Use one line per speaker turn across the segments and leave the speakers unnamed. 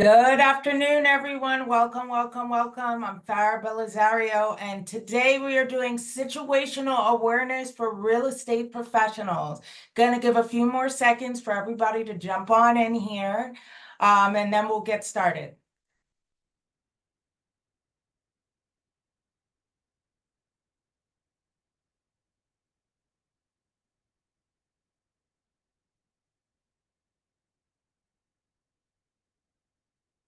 Good afternoon, everyone. Welcome, welcome, welcome. I'm Farah Belizario, and today we are doing situational awareness for real estate professionals. Gonna give a few more seconds for everybody to jump on in here, and then we'll get started.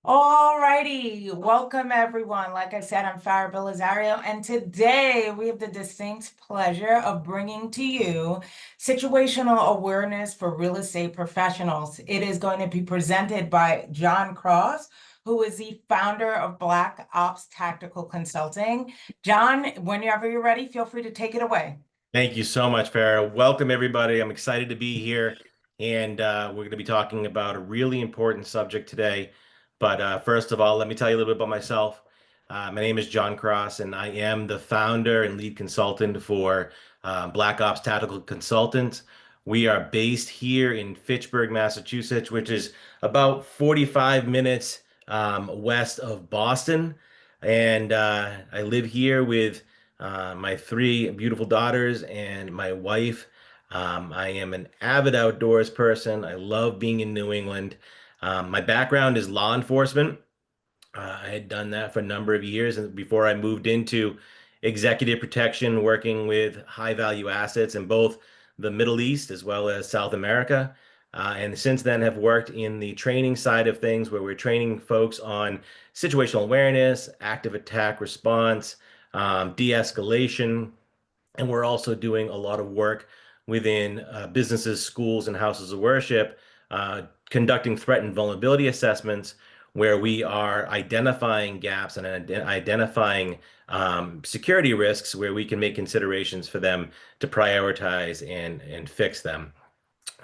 All righty, welcome everyone. Like I said, I'm Farah Belizario, and today we have the distinct pleasure of bringing to you situational awareness for real estate professionals. It is going to be presented by John Cross, who is the founder of Black Ops Tactical Consulting. John, whenever you're ready, feel free to take it away.
Thank you so much, Farah. Welcome, everybody. I'm excited to be here, and we're going to be talking about a really important subject today. But first of all, let me tell you a little bit about myself. My name is John Cross, and I am the founder and lead consultant for Black Ops Tactical Consultants. We are based here in Fitchburg, Massachusetts, which is about 45 minutes west of Boston. And I live here with my three beautiful daughters and my wife. I am an avid outdoors person. I love being in New England. My background is law enforcement. I had done that for a number of years and before I moved into executive protection, working with high value assets in both the Middle East as well as South America. And since then have worked in the training side of things where we're training folks on situational awareness, active attack response, de-escalation, and we're also doing a lot of work within businesses, schools, and houses of worship, conducting threat and vulnerability assessments where we are identifying gaps and identifying security risks where we can make considerations for them to prioritize and fix them.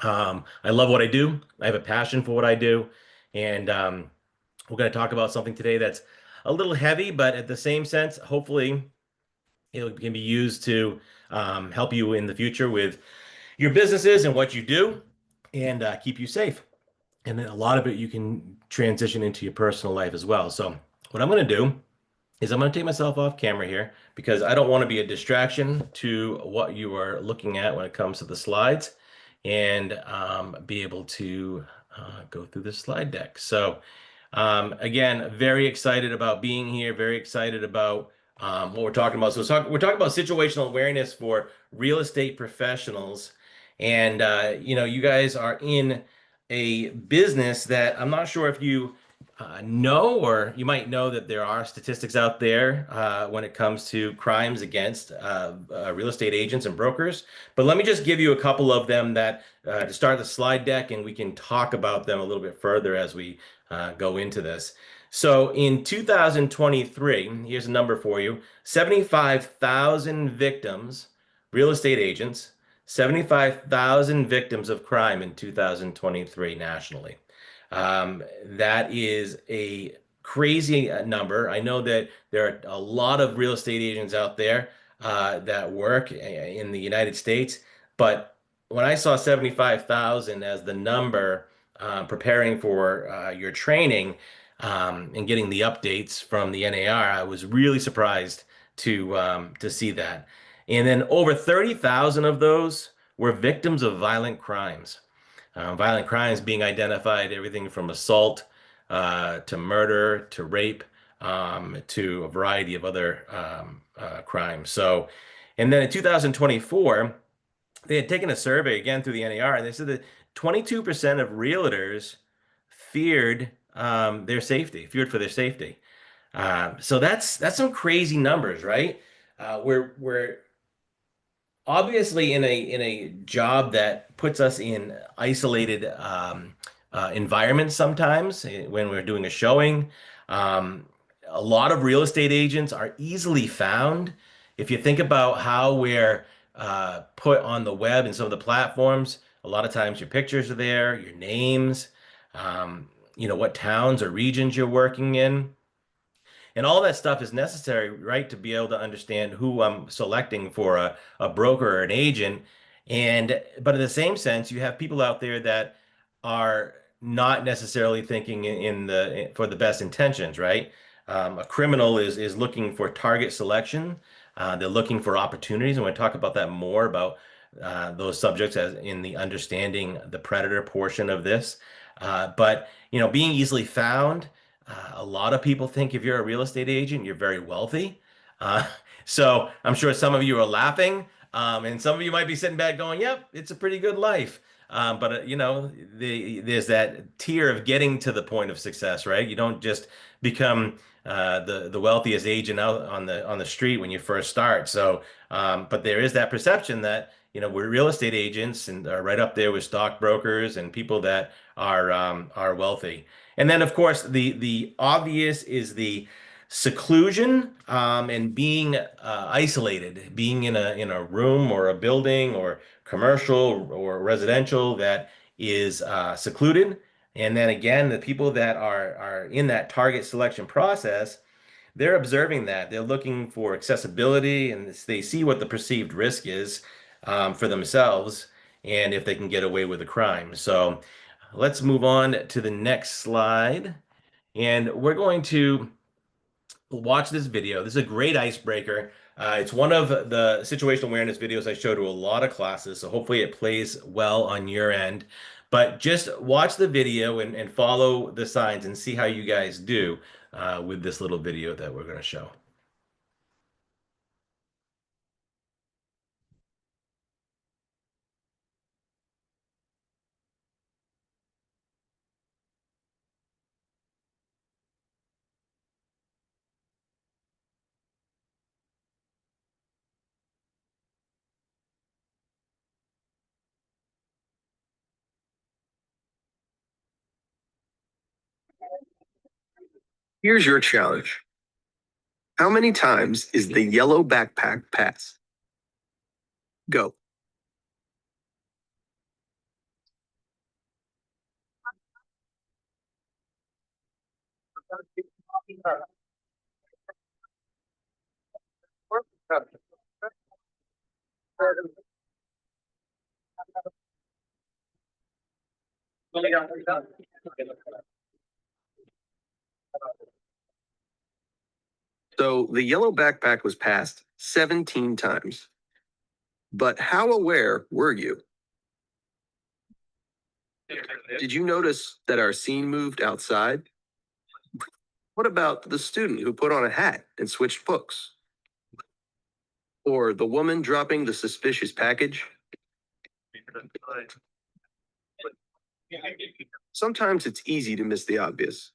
I love what I do. I have a passion for what I do. And we're going to talk about something today that's a little heavy, but at the same sense, hopefully it can be used to help you in the future with your businesses and what you do and keep you safe. And then a lot of it you can transition into your personal life as well. So what I'm going to do is I'm going to take myself off camera here because I don't want to be a distraction to what you are looking at when it comes to the slides and be able to go through the slide deck. So again, very excited about being here, very excited about what we're talking about. So we're talking about situational awareness for real estate professionals. And, you guys are in a business that I'm not sure if you know, or you might know that there are statistics out there when it comes to crimes against real estate agents and brokers. But let me just give you a couple of them that to start the slide deck, and we can talk about them a little bit further as we go into this. So in 2023, here's a number for you, 75,000 victims, real estate agents, 75,000 victims of crime in 2023 nationally. That is a crazy number. I know that there are a lot of real estate agents out there that work in the United States, but when I saw 75,000 as the number, preparing for your training and getting the updates from the NAR, I was really surprised to see that. And then over 30,000 of those were victims of violent crimes. Violent crimes being identified, everything from assault to murder to rape to a variety of other crimes. So, and then in 2024, they had taken a survey again through the NAR, and they said that 22% of realtors feared their safety, feared for their safety. So that's some crazy numbers, right? We're obviously in a job that puts us in isolated environments sometimes when we're doing a showing. Um, a lot of real estate agents are easily found. If you think about how we're put on the web and some of the platforms, a lot of times your pictures are there, your names, what towns or regions you're working in. And all that stuff is necessary, right, to be able to understand who I'm selecting for a broker or an agent. But in the same sense, you have people out there that are not necessarily thinking for the best intentions, right? A criminal is looking for target selection. They're looking for opportunities, and we're going to talk about that more about those subjects as in the understanding the predator portion of this. But being easily found, a lot of people think if you're a real estate agent, you're very wealthy. Uh, so I'm sure some of you are laughing, and some of you might be sitting back going, "Yep, it's a pretty good life." But there's that tier of getting to the point of success, right? You don't just become the wealthiest agent out on the street when you first start. But there is that perception that we're real estate agents and are right up there with stockbrokers and people that are wealthy. And then, of course, the obvious is the seclusion and being isolated, being in a room or a building or commercial or residential that is secluded. And then again, the people that are in that target selection process, they're observing that. They're looking for accessibility and they see what the perceived risk is for themselves and if they can get away with a crime. So let's move on to the next slide. And we're going to watch this video. This is a great icebreaker. It's one of the situational awareness videos I show to a lot of classes, so hopefully it plays well on your end. But just watch the video and follow the signs and see how you guys do with this little video that we're going to show.
Here's your challenge. How many times is the yellow backpack pass? Go. So the yellow backpack was passed 17 times. But how aware were you? Did you notice that our scene moved outside? What about the student who put on a hat and switched books? Or the woman dropping the suspicious package? Sometimes it's easy to miss the obvious.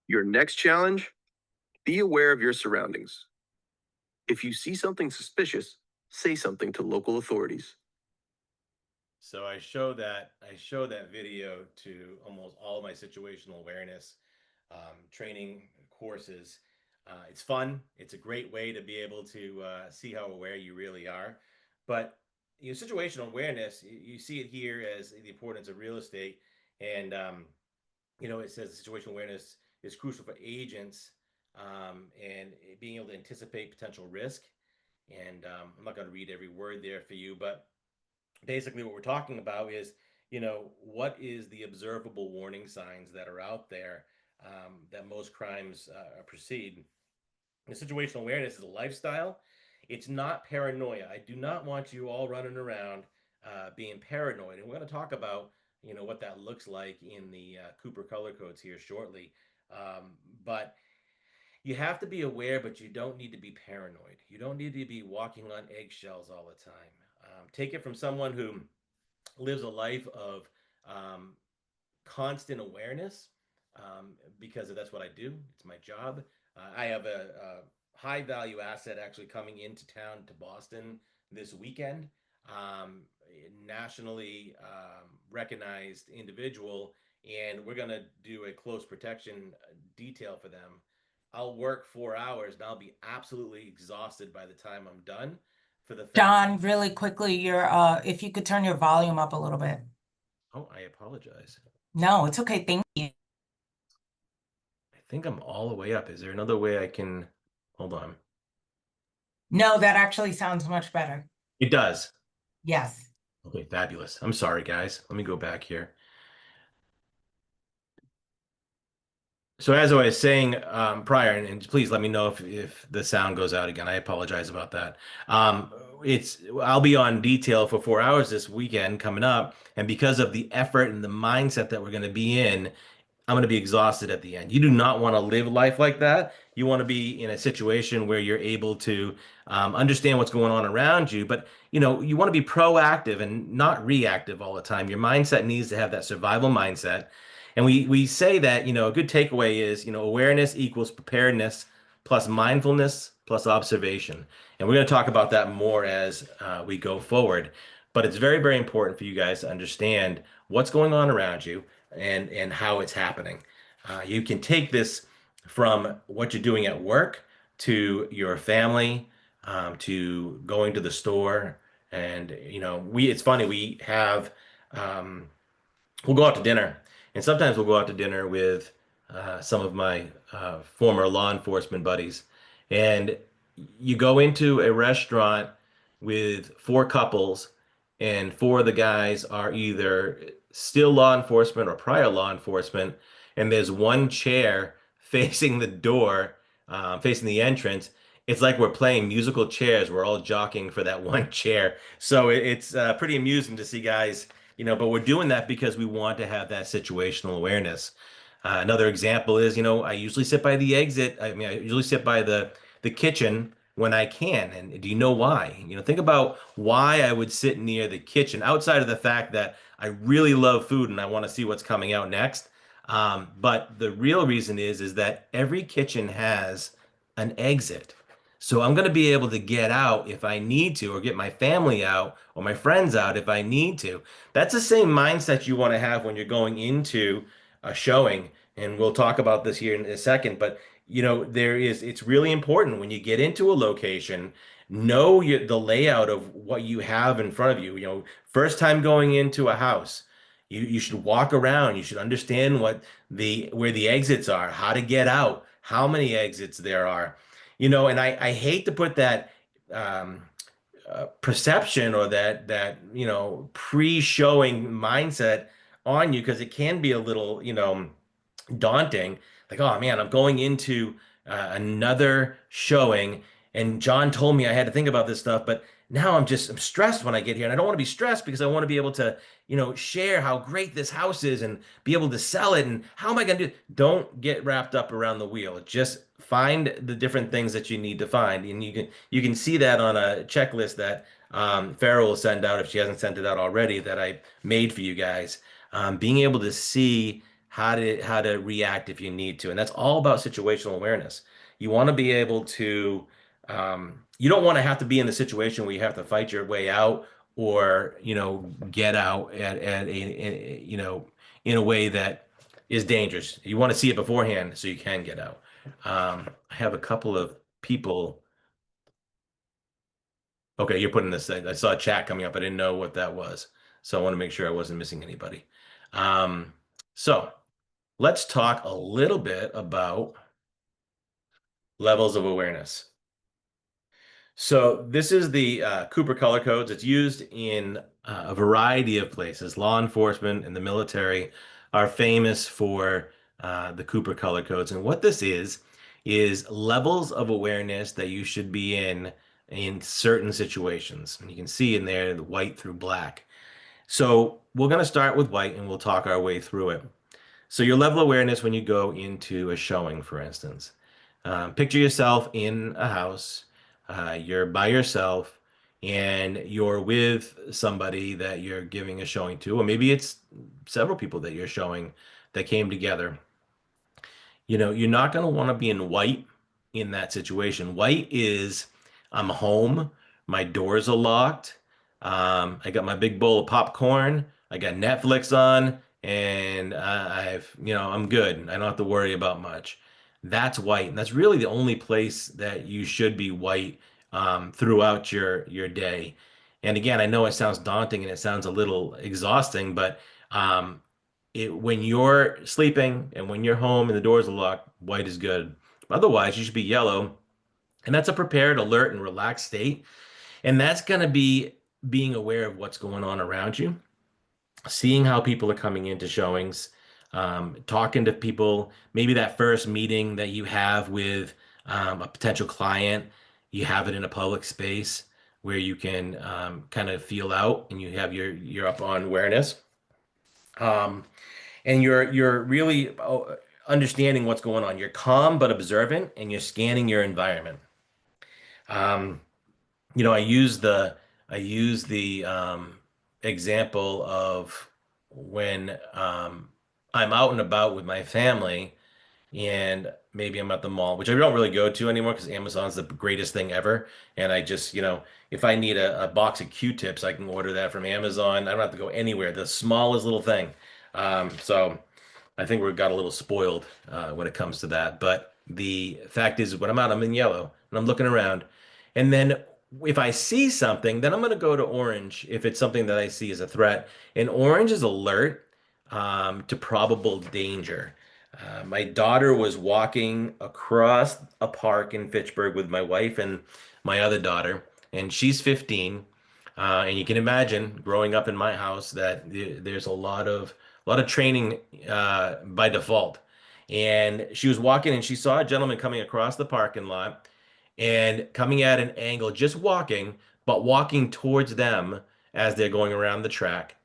Your next challenge: be aware of your surroundings. If you see something suspicious, say something to local authorities.
So I show that video to almost all of my situational awareness training courses. It's fun. It's a great way to be able to see how aware you really are. But situational awareness, you see it here as the importance of real estate, and it says situational awareness is crucial for agents and being able to anticipate potential risk. And I'm not going to read every word there for you, but basically what we're talking about is what is the observable warning signs that are out there that most crimes proceed. The situational awareness is a lifestyle. It's not paranoia. I do not want you all running around being paranoid, and we're going to talk about what that looks like in the Cooper color codes here shortly. But you have to be aware, but you don't need to be paranoid. You don't need to be walking on eggshells all the time. Take it from someone who lives a life of um, constant awareness because that's what I do. It's my job. I have a high value asset actually coming into town to Boston this weekend. Nationally recognized individual, and we're going to do a close protection detail for them. I'll work 4 hours and I'll be absolutely exhausted by the time I'm done for the fact.
John, really quickly, if you could turn your volume up a little bit.
Oh, I apologize.
No, it's okay. Thank you.
I think I'm all the way up. Is there another way I can hold on?
No, that actually sounds much better.
It does.
Yes.
Okay, fabulous. I'm sorry, guys. Let me go back here. So as I was saying prior, and please let me know if the sound goes out again. I apologize about that. Um, I'll be on detail for 4 hours this weekend coming up, and because of the effort and the mindset that we're going to be in, I'm going to be exhausted at the end. You do not want to live life like that. You want to be in a situation where you're able to understand what's going on around you, but you want to be proactive and not reactive all the time. Your mindset needs to have that survival mindset. And we say that, a good takeaway is, awareness equals preparedness plus mindfulness plus observation. And we're going to talk about that more as we go forward. But it's very, very important for you guys to understand what's going on around you and how it's happening. You can take this from what you're doing at work to your family, to going to the store. And, it's funny, um, we'll go out to dinner, and sometimes we'll go out to dinner with some of my former law enforcement buddies. And you go into a restaurant with four couples, and four of the guys are either still law enforcement or prior law enforcement, and there's one chair facing the door, facing the entrance. It's like we're playing musical chairs. We're all jockeying for that one chair. So it's pretty amusing to see guys, but we're doing that because we want to have that situational awareness. Another example is, I usually sit by the exit. I mean, I usually sit by the kitchen when I can. And do you know why? Think about why I would sit near the kitchen outside of the fact that I really love food and I want to see what's coming out next. But the real reason is that every kitchen has an exit. So I'm going to be able to get out if I need to, or get my family out or my friends out if I need to. That's the same mindset you want to have when you're going into a showing. And we'll talk about this here in a second. But it's really important when you get into a location, know the layout of what you have in front of you. First time going into a house, you should walk around. You should understand where the exits are, how to get out, how many exits there are. And I hate to put that um, perception or that pre-showing mindset on you, because it can be a little daunting. Like, oh man, I'm going into another showing, and John told me I had to think about this stuff, but now I'm stressed when I get here, and I don't want to be stressed because I want to be able to, share how great this house is and be able to sell it. And how am I going to do? Don't get wrapped up around the wheel. Just find the different things that you need to find, and you can see that on a checklist that Farrell will send out if she hasn't sent it out already that I made for you guys. Being able to see how to react if you need to. And that's all about situational awareness. You want to be able to you don't want to have to be in the situation where you have to fight your way out, or get out in a way that is dangerous. You want to see it beforehand so you can get out. I have a couple of people. Okay, you're putting this. I saw a chat coming up. I didn't know what that was, so I want to make sure I wasn't missing anybody. So let's talk a little bit about levels of awareness. So this is the Cooper color codes. It's used in a variety of places. Law enforcement and the military are famous for the Cooper color codes. And what this is levels of awareness that you should be in certain situations. And you can see in there the white through black. So we're going to start with white and we'll talk our way through it. So your level of awareness when you go into a showing, for instance. Picture yourself in a house. You're by yourself and you're with somebody that you're giving a showing to, or maybe it's several people that you're showing that came together. You're not going to want to be in white in that situation. White is I'm home, my doors are locked, I got my big bowl of popcorn, I got Netflix on, and I'm good. I don't have to worry about much. That's white, and that's really the only place that you should be white throughout your day. And again, I know it sounds daunting and it sounds a little exhausting, but when you're sleeping and when you're home and the doors are locked, white is good. Otherwise, you should be yellow, and that's a prepared, alert, and relaxed state. And that's going to be being aware of what's going on around you, seeing how people are coming into showings, talking to people, maybe that first meeting that you have with a potential client, you have it in a public space where you can kind of feel out and you have your up on awareness. Um, and you're really understanding what's going on. You're calm but observant, and you're scanning your environment. Um, I use the example of when I'm out and about with my family, and maybe I'm at the mall, which I don't really go to anymore because Amazon's the greatest thing ever. And I just, if I need a box of Q-tips, I can order that from Amazon. I don't have to go anywhere. The smallest little thing. So I think we got a little spoiled when it comes to that. But the fact is, when I'm out, I'm in yellow and I'm looking around. And then if I see something, then I'm going to go to orange if it's something that I see as a threat. And orange is alert to probable danger. My daughter was walking across a park in Fitchburg with my wife and my other daughter, and she's 15. And you can imagine growing up in my house that there's a lot of training by default. And she was walking and she saw a gentleman coming across the parking lot and coming at an angle, just walking, but walking towards them as they're going around the track.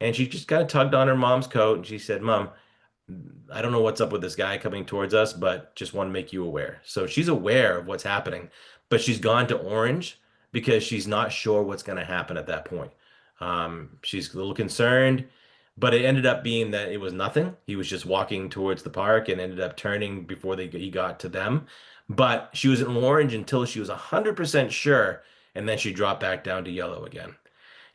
And she just kind of tugged on her mom's coat and she said, "Mom, I don't know what's up with this guy coming towards us, but just want to make you aware." So she's aware of what's happening, but she's gone to orange because she's not sure what's going to happen at that point. She's a little concerned, but it ended up being that it was nothing. He was just walking towards the park and ended up turning before he got to them. But she was in orange until she was 100% sure, and then she dropped back down to yellow again.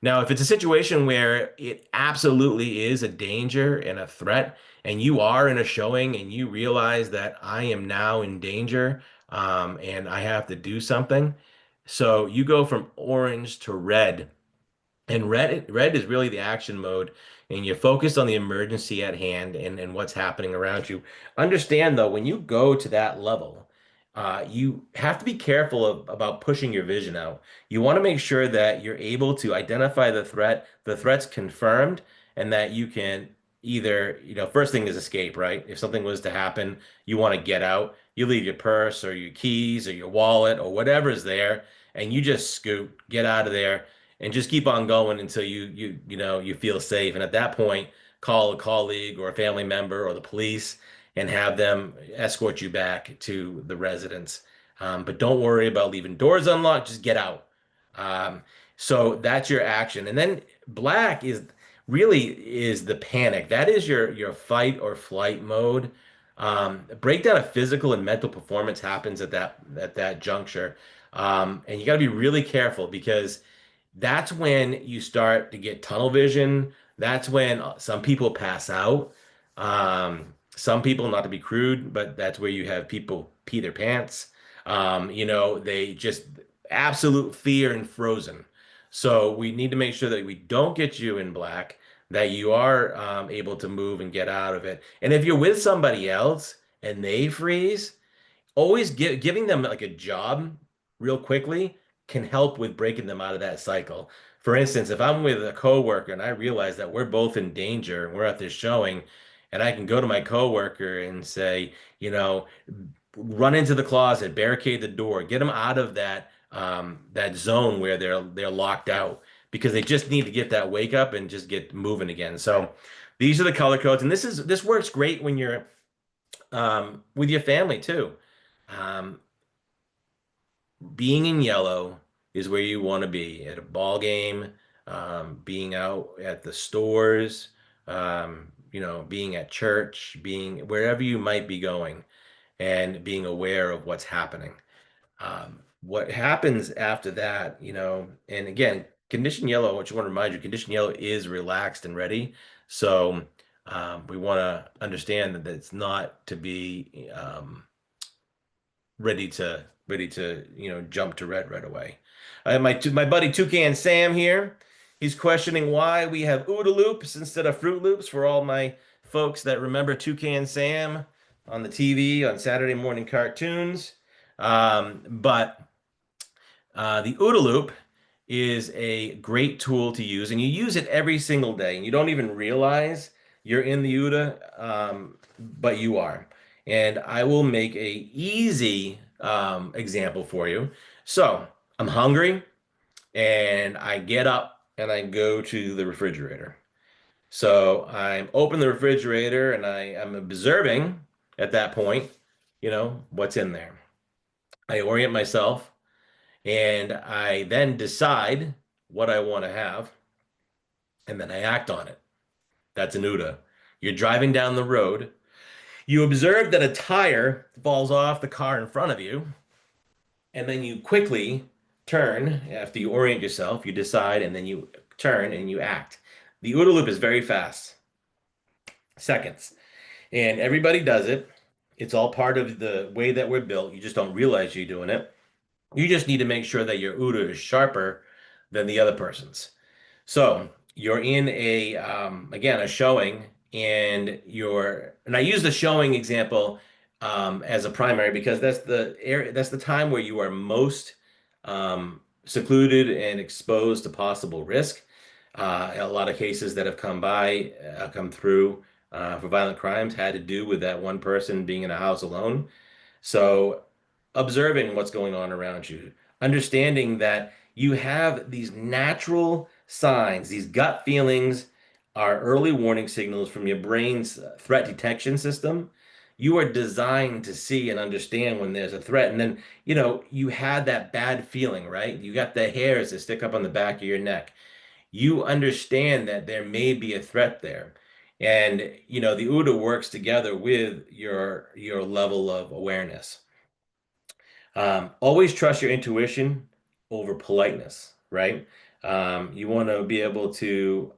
Now, if it's a situation where it absolutely is a danger and a threat, and you are in a showing and you realize that I am now in danger, and I have to do something, so you go from orange to red. And red is really the action mode, and you focus on the emergency at hand and what's happening around you. Understand though, when you go to that level, you have to be careful about pushing your vision out. You want to make sure that you're able to identify the threat's confirmed, and that you can either, first thing is escape, right? If something was to happen, you want to get out. You leave your purse or your keys or your wallet or whatever's there, and you just scoot, get out of there and just keep on going until you feel safe. And at that point, call a colleague or a family member or the police and have them escort you back to the residence. But don't worry about leaving doors unlocked. Just get out. Um, so that's your action. And then black is the panic. That is your fight or flight mode. Breakdown of physical and mental performance happens at that juncture. And you got to be really careful because that's when you start to get tunnel vision. That's when some people pass out. Some people, not to be crude, but that's where you have people pee their pants. They just absolute fear and frozen. So we need to make sure that we don't get you in black, that you are able to move and get out of it. And if you're with somebody else and they freeze, always giving them like a job real quickly can help with breaking them out of that cycle. For instance, if I'm with a coworker and I realize that we're both in danger and we're at this showing, and I can go to my coworker and say, run into the closet, barricade the door, get them out of that zone where they're locked out because they just need to get that wake up and just get moving again. So these are the color codes, and this works great when you're with your family too. Um, Being in yellow is where you want to be at a ball game, being out at the stores, being at church, being wherever you might be going, and being aware of what's happening. What happens after that, and again, condition yellow, what you want to remind you, condition yellow is relaxed and ready. So we want to understand that it's not to be ready to jump to red right away. I have my buddy Toucan Sam here. He's questioning why we have OODA loops instead of Fruit Loops for all my folks that remember Toucan Sam on the TV on Saturday morning cartoons. But the OODA loop is a great tool to use, and you use it every single day, and you don't even realize you're in the UDA, but you are. And I will make a easy example for you. So I'm hungry, and I get up and I go to the refrigerator. So I'm open the refrigerator and I am observing at that point, what's in there. I orient myself and I then decide what I want to have and then I act on it. That's an UDA. You're driving down the road. You observe that a tire falls off the car in front of you, and then you quickly turn after you orient yourself, you decide, and then you turn and you act. The OODA loop is very fast, seconds, and everybody does it. It's all part of the way that we're built. You just don't realize you're doing it. You just need to make sure that your OODA is sharper than the other person's. So you're in again, a showing, and I use the showing example as a primary because that's the area, that's the time where you are most secluded and exposed to possible risk. A lot of cases that have come through for violent crimes had to do with that one person being in a house alone. So observing what's going on around you, understanding that you have these natural signs, these gut feelings are early warning signals from your brain's threat detection system. You are designed to see and understand when there's a threat. And then, you had that bad feeling, right? You got the hairs that stick up on the back of your neck. You understand that there may be a threat there. And, the OODA works together with your level of awareness. Always trust your intuition over politeness, right? You want to be able to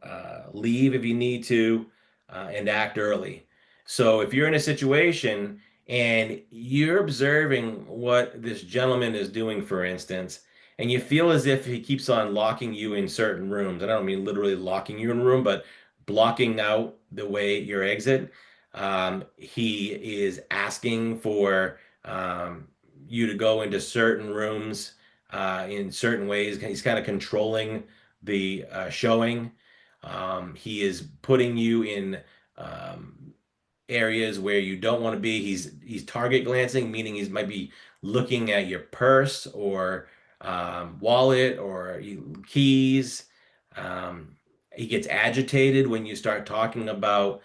leave if you need to and act early. So if you're in a situation and you're observing what this gentleman is doing, for instance, and you feel as if he keeps on locking you in certain rooms, and I don't mean literally locking you in a room, but blocking out the way your exit. He is asking for you to go into certain rooms in certain ways. He's kind of controlling the showing. He is putting you in areas where you don't want to be. He's target glancing, meaning he might be looking at your purse or wallet or keys. He gets agitated when you start talking about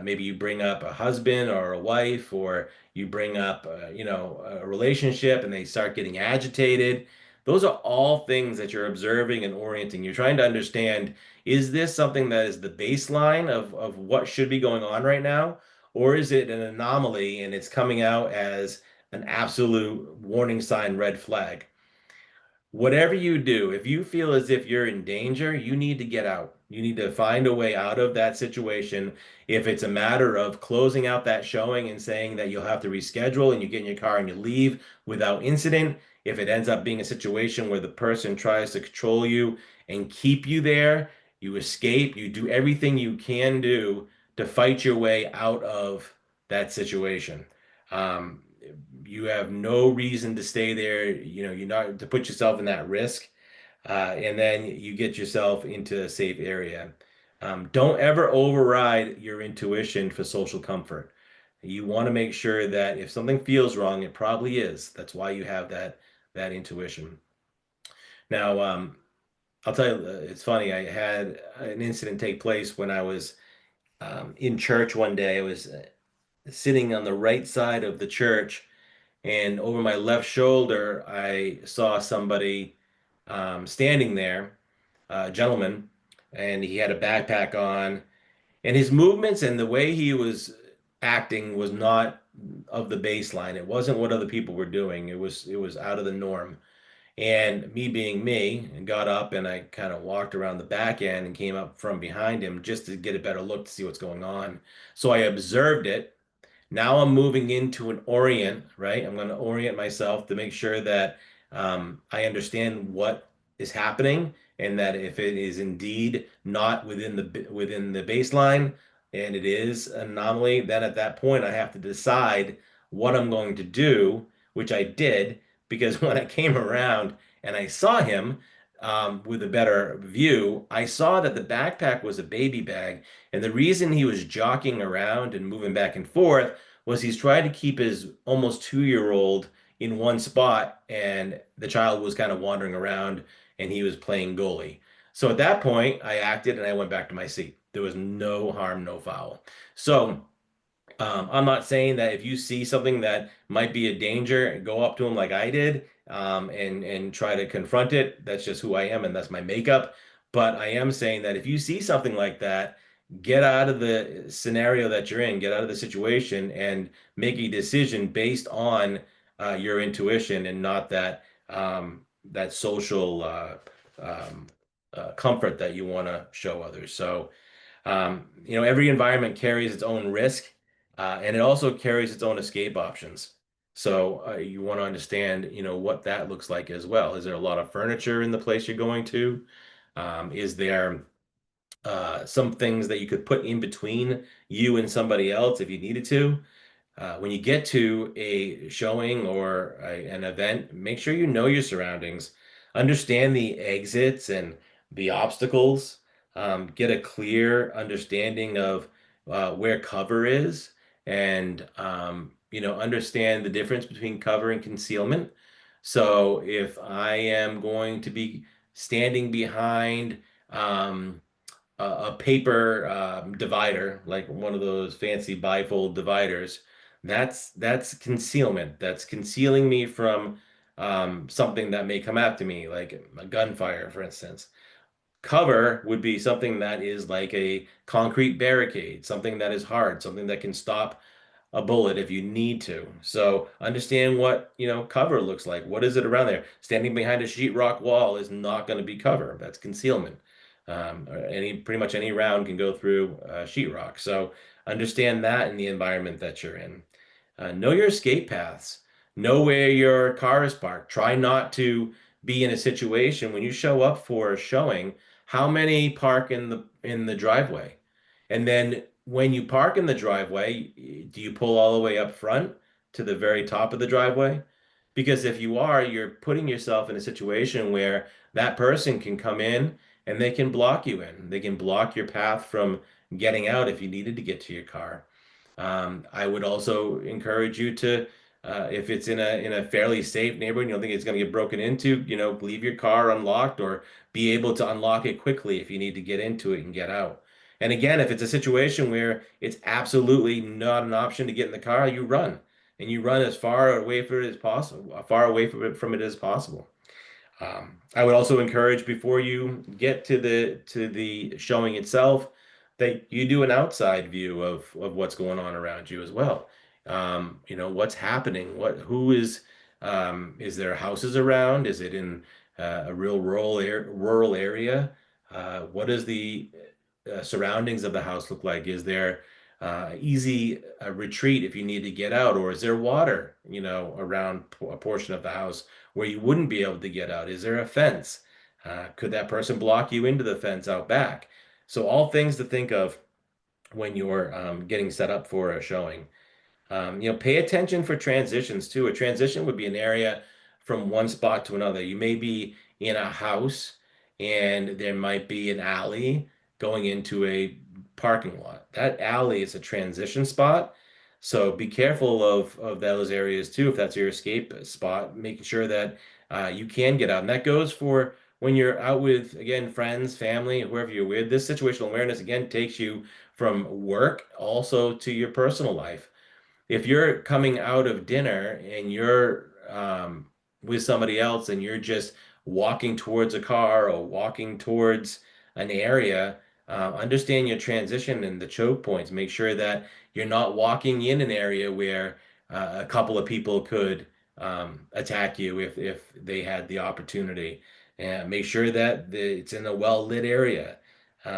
maybe you bring up a husband or a wife, or you bring up a relationship and they start getting agitated. Those are all things that you're observing and orienting. You're trying to understand, is this something that is the baseline of what should be going on right now? Or is it an anomaly and it's coming out as an absolute warning sign, red flag? Whatever you do, if you feel as if you're in danger, you need to get out. You need to find a way out of that situation. If it's a matter of closing out that showing and saying that you'll have to reschedule and you get in your car and you leave without incident, if it ends up being a situation where the person tries to control you and keep you there, you escape, you do everything you can do to fight your way out of that situation. Um, you have no reason to stay there. You're not to put yourself in that risk, and then you get yourself into a safe area. Don't ever override your intuition for social comfort. You want to make sure that if something feels wrong, it probably is. That's why you have that intuition. Now, I'll tell you, it's funny. I had an incident take place when I was in church one day. I was sitting on the right side of the church, and over my left shoulder, I saw somebody standing there, a gentleman, and he had a backpack on, and his movements and the way he was acting was not of the baseline. It wasn't what other people were doing. It was out of the norm. And me being me, and got up and I kind of walked around the back end and came up from behind him just to get a better look to see what's going on. So I observed it. Now I'm moving into an orient, right? I'm going to orient myself to make sure that I understand what is happening, and that if it is indeed not within the baseline and it is an anomaly, then at that point I have to decide what I'm going to do, which I did, because when I came around and I saw him, with a better view, I saw that the backpack was a baby bag. And the reason he was jockeying around and moving back and forth was he's trying to keep his almost 2-year-old in one spot. And the child was kind of wandering around and he was playing goalie. So at that point, I acted and I went back to my seat. There was no harm, no foul. So, I'm not saying that if you see something that might be a danger, go up to them like I did, and try to confront it. That's just who I am, and that's my makeup. But I am saying that if you see something like that, get out of the scenario that you're in, get out of the situation, and make a decision based on your intuition and not that social comfort that you want to show others. So. Every environment carries its own risk, and it also carries its own escape options. So you want to understand, what that looks like as well. Is there a lot of furniture in the place you're going to? Is there some things that you could put in between you and somebody else if you needed to? When you get to a showing or an event, make sure you know your surroundings, understand the exits and the obstacles, get a clear understanding of where cover is, and understand the difference between cover and concealment. So if I am going to be standing behind a paper divider, like one of those fancy bifold dividers, that's concealment. That's concealing me from something that may come after me, like a gunfire, for instance. Cover would be something that is like a concrete barricade, something that is hard, something that can stop a bullet if you need to. So understand what, cover looks like. What is it around there? Standing behind a sheetrock wall is not going to be cover. That's concealment. Or pretty much any round can go through sheetrock. So understand that in the environment that you're in. Know your escape paths. Know where your car is parked. Try not to be in a situation when you show up for a showing, how many park in the driveway? And then when you park in the driveway, do you pull all the way up front to the very top of the driveway? Because if you are, you're putting yourself in a situation where that person can come in and they can block you in. They can block your path from getting out if you needed to get to your car. I would also encourage you to, if it's in a fairly safe neighborhood, you don't think it's going to get broken into, leave your car unlocked or be able to unlock it quickly if you need to get into it and get out. And again, if it's a situation where it's absolutely not an option to get in the car, you run, and you run as far away from it as possible, far away from it as possible. I would also encourage before you get to the showing itself that you do an outside view of what's going on around you as well. What's happening? Is there houses around? Is it in a real rural area? What does the surroundings of the house look like? Is there easy retreat if you need to get out, or is there water, around a portion of the house where you wouldn't be able to get out? Is there a fence? Could that person block you into the fence out back? So all things to think of when you're getting set up for a showing. Pay attention for transitions too. A transition would be an area from one spot to another. You may be in a house and there might be an alley going into a parking lot. That alley is a transition spot. So be careful of those areas too, if that's your escape spot, making sure that you can get out. And that goes for when you're out with, again, friends, family, whoever you're with. This situational awareness, again, takes you from work also to your personal life. If you're coming out of dinner and you're with somebody else and you're just walking towards a car or walking towards an area, understand your transition and the choke points. Make sure that you're not walking in an area where a couple of people could attack you if they had the opportunity. And make sure that it's in a well-lit area.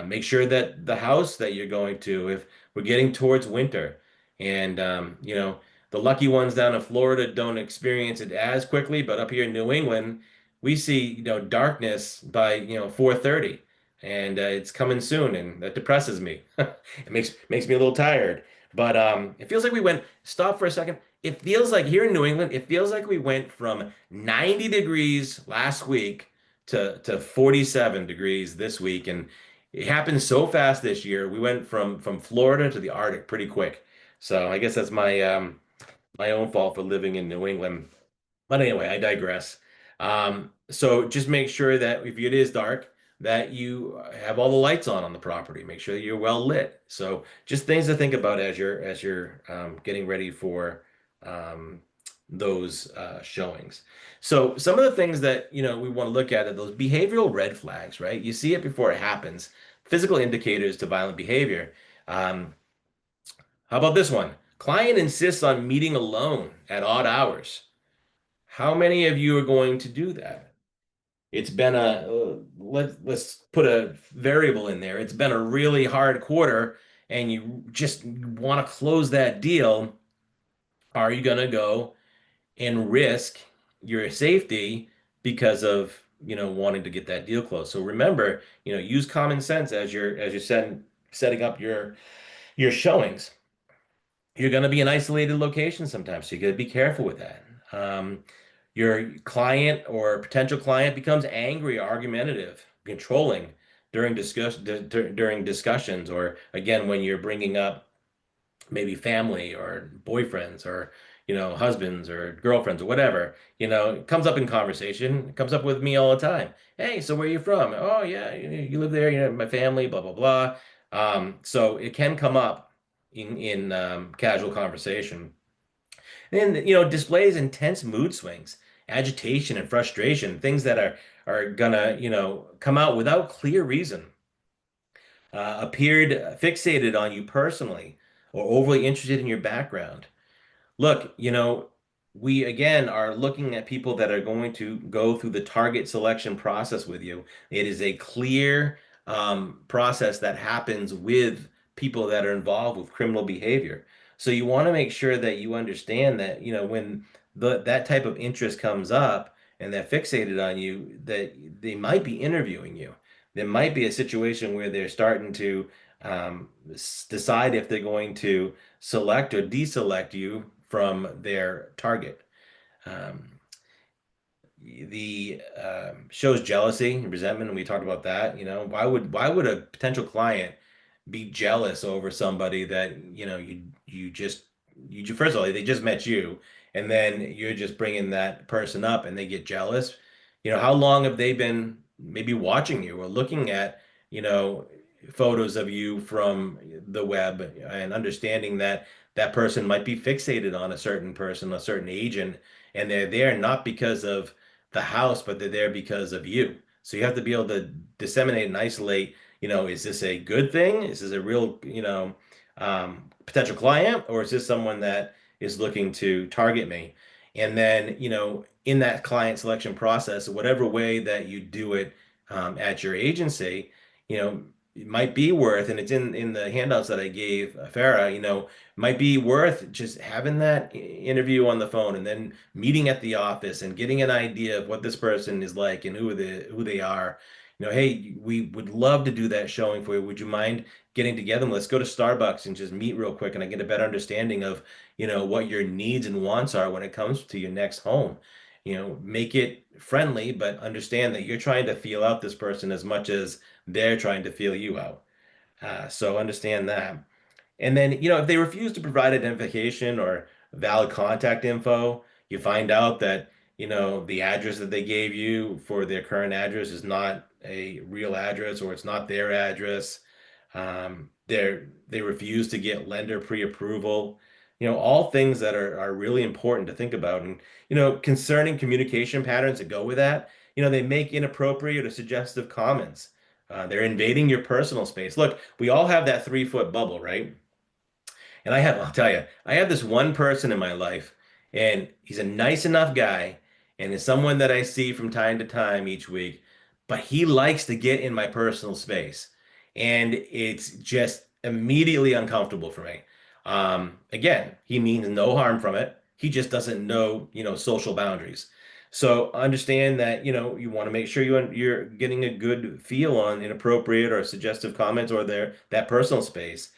Make sure that the house that you're going to, if we're getting towards winter, and the lucky ones down in Florida don't experience it as quickly, but up here in New England, we see darkness by 4:30, and it's coming soon, and that depresses me. It makes me a little tired. But it feels like we went. Stop for a second. It feels like here in New England, it feels like we went from 90 degrees last week to 47 degrees this week, and it happened so fast this year. We went from Florida to the Arctic pretty quick. So I guess that's my own fault for living in New England. But anyway, I digress. So just make sure that if it is dark, that you have all the lights on the property. Make sure that you're well lit. So just things to think about as you're getting ready for um, those showings. So some of the things that we want to look at are those behavioral red flags, right? You see it before it happens. Physical indicators to violent behavior. Um, how about this one? Client insists on meeting alone at odd hours. How many of you are going to do that? It's been let's put a variable in there. It's been a really hard quarter and you just want to close that deal. Are you going to go and risk your safety because of, wanting to get that deal closed? So remember, use common sense as you're setting up your showings. You're going to be in isolated locations sometimes, so you got to be careful with that. Your client or potential client becomes angry, argumentative, controlling during discussions, or again when you're bringing up maybe family or boyfriends or husbands or girlfriends or whatever. It comes up in conversation. It comes up with me all the time. Hey, so where are you from? Oh yeah, you live there. My family. Blah blah blah. So it can come up in casual conversation. And then, displays intense mood swings, agitation and frustration, things that are gonna, come out without clear reason. Appeared fixated on you personally or overly interested in your background. Look, we again are looking at people that are going to go through the target selection process with you. It is a clear process that happens with people that are involved with criminal behavior. So you want to make sure that you understand that, when that type of interest comes up and they're fixated on you, that they might be interviewing you. There might be a situation where they're starting to decide if they're going to select or deselect you from their target. Um, the shows jealousy and resentment, and we talked about that. Why would a potential client be jealous over somebody that you first of all they just met you, and then you're just bringing that person up, and they get jealous. How long have they been maybe watching you or looking at you know photos of you from the web, and understanding that that person might be fixated on a certain person, a certain agent, and they're there not because of the house, but they're there because of you. So you have to be able to disseminate and isolate, is this a good thing? Is this a real, potential client, or is this someone that is looking to target me? And then, in that client selection process, whatever way that you do it at your agency, it might be worth, and it's in the handouts that I gave Farah, might be worth just having that interview on the phone and then meeting at the office and getting an idea of what this person is like and who they are. Hey, we would love to do that showing for you. Would you mind getting together? Let's go to Starbucks and just meet real quick, and I get a better understanding of, what your needs and wants are when it comes to your next home. Make it friendly, but understand that you're trying to feel out this person as much as they're trying to feel you out. So understand that. And then, if they refuse to provide identification or valid contact info, you find out that, the address that they gave you for their current address is not a real address, or it's not their address. They refuse to get lender pre-approval. All things that are really important to think about. And, concerning communication patterns that go with that, they make inappropriate or suggestive comments. They're invading your personal space. Look, we all have that 3-foot bubble, right? And I'll tell you, I have this one person in my life, and he's a nice enough guy, and is someone that I see from time to time each week, but he likes to get in my personal space. And it's just immediately uncomfortable for me. Again, he means no harm from it. He just doesn't know, social boundaries. So understand that, you want to make sure you're getting a good feel on inappropriate or suggestive comments or that personal space.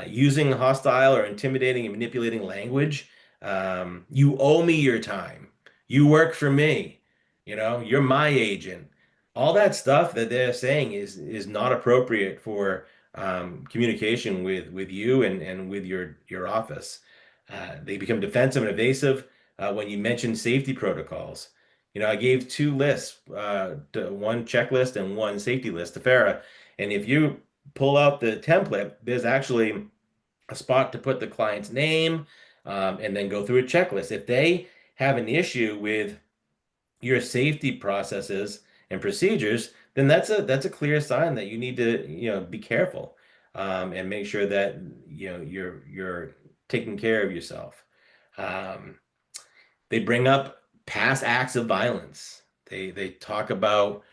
Using hostile or intimidating and manipulating language. You owe me your time. You work for me. You're my agent. all that stuff that they're saying is not appropriate for communication with you and with your office. They become defensive and evasive when you mention safety protocols. I gave two lists, one checklist and one safety list to Farah. And if you pull out the template, there's actually a spot to put the client's name, and then go through a checklist. If they have an issue with your safety processes and procedures, then that's a clear sign that you need to, be careful, and make sure that you're taking care of yourself. Um, they bring up past acts of violence. They talk about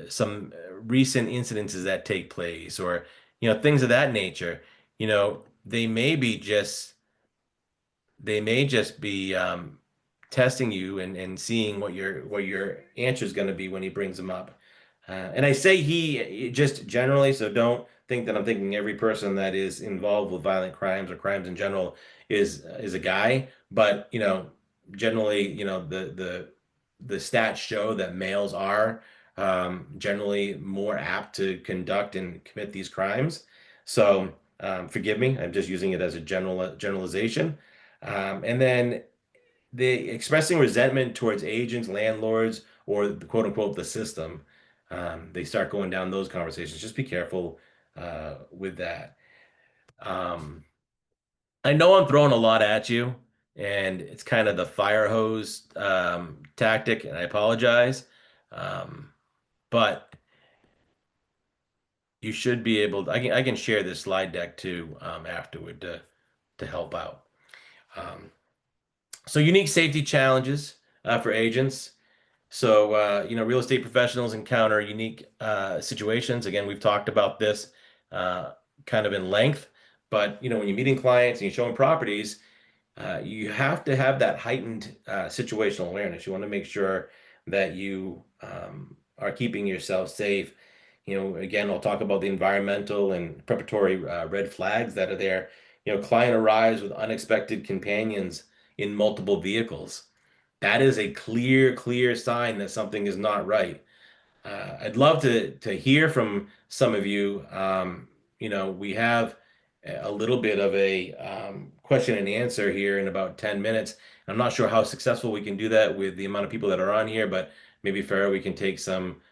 some recent incidences that take place, or things of that nature. They may be just they may just be testing you and seeing what your answer is going to be when he brings them up. And I say he just generally, so don't think that I'm thinking every person that is involved with violent crimes or crimes in general is a guy. But generally, the stats show that males are generally more apt to conduct and commit these crimes. So forgive me, I'm just using it as a generalization. And then the expressing resentment towards agents, landlords, or the quote unquote the system. They start going down those conversations. Just be careful with that. Um, I know I'm throwing a lot at you, and it's kind of the fire hose tactic, and I apologize. Um, but you should be able to, I can share this slide deck too afterward to help out. Um, so unique safety challenges for agents. So, real estate professionals encounter unique situations. Again, we've talked about this uh, kind of in length, but when you're meeting clients and you're showing properties, you have to have that heightened situational awareness. You want to make sure that you are keeping yourself safe. Again, I'll talk about the environmental and preparatory red flags that are there. Client arrives with unexpected companions in multiple vehicles. That is a clear sign that something is not right. I'd love to hear from some of you. We have a little bit of a question and answer here in about 10 minutes. I'm not sure how successful we can do that with the amount of people that are on here, but maybe Farah, we can take some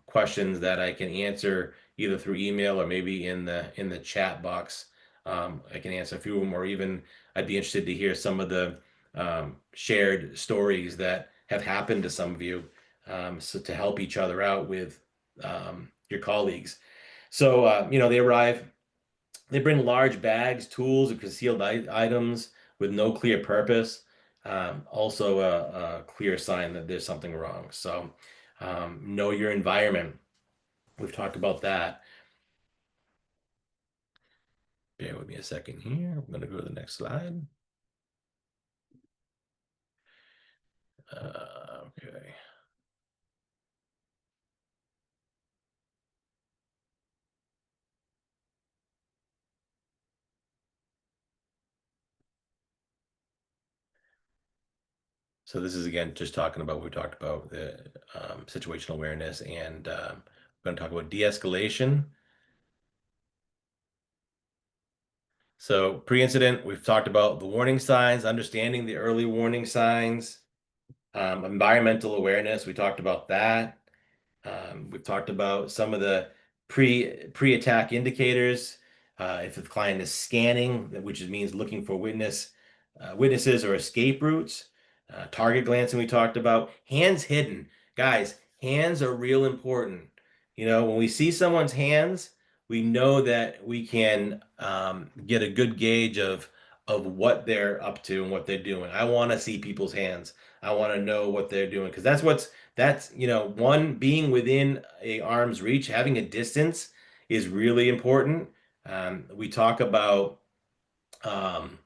questions that I can answer either through email or maybe in the chat box. I can answer a few of them, or even I'd be interested to hear some of the shared stories that have happened to some of you, so to help each other out with your colleagues. So, they arrive, they bring large bags, tools, or concealed items with no clear purpose. Also, a clear sign that there's something wrong. So, know your environment. We've talked about that. Bear with me a second here. I'm going to go to the next slide. Okay. So this is again just talking about what we talked about, the situational awareness, and we're going to talk about de-escalation. So pre-incident, we've talked about the warning signs, understanding the early warning signs, environmental awareness. We talked about that. We've talked about some of the pre-attack indicators. If the client is scanning, which means looking for witnesses or escape routes. Target glancing we talked about. Hands hidden. Guys, hands are real important. When we see someone's hands, we know that we can get a good gauge of what they're up to and what they're doing. I want to see people's hands. I want to know what they're doing, because that's one, being within a arm's reach, having a distance is really important. We talk about um,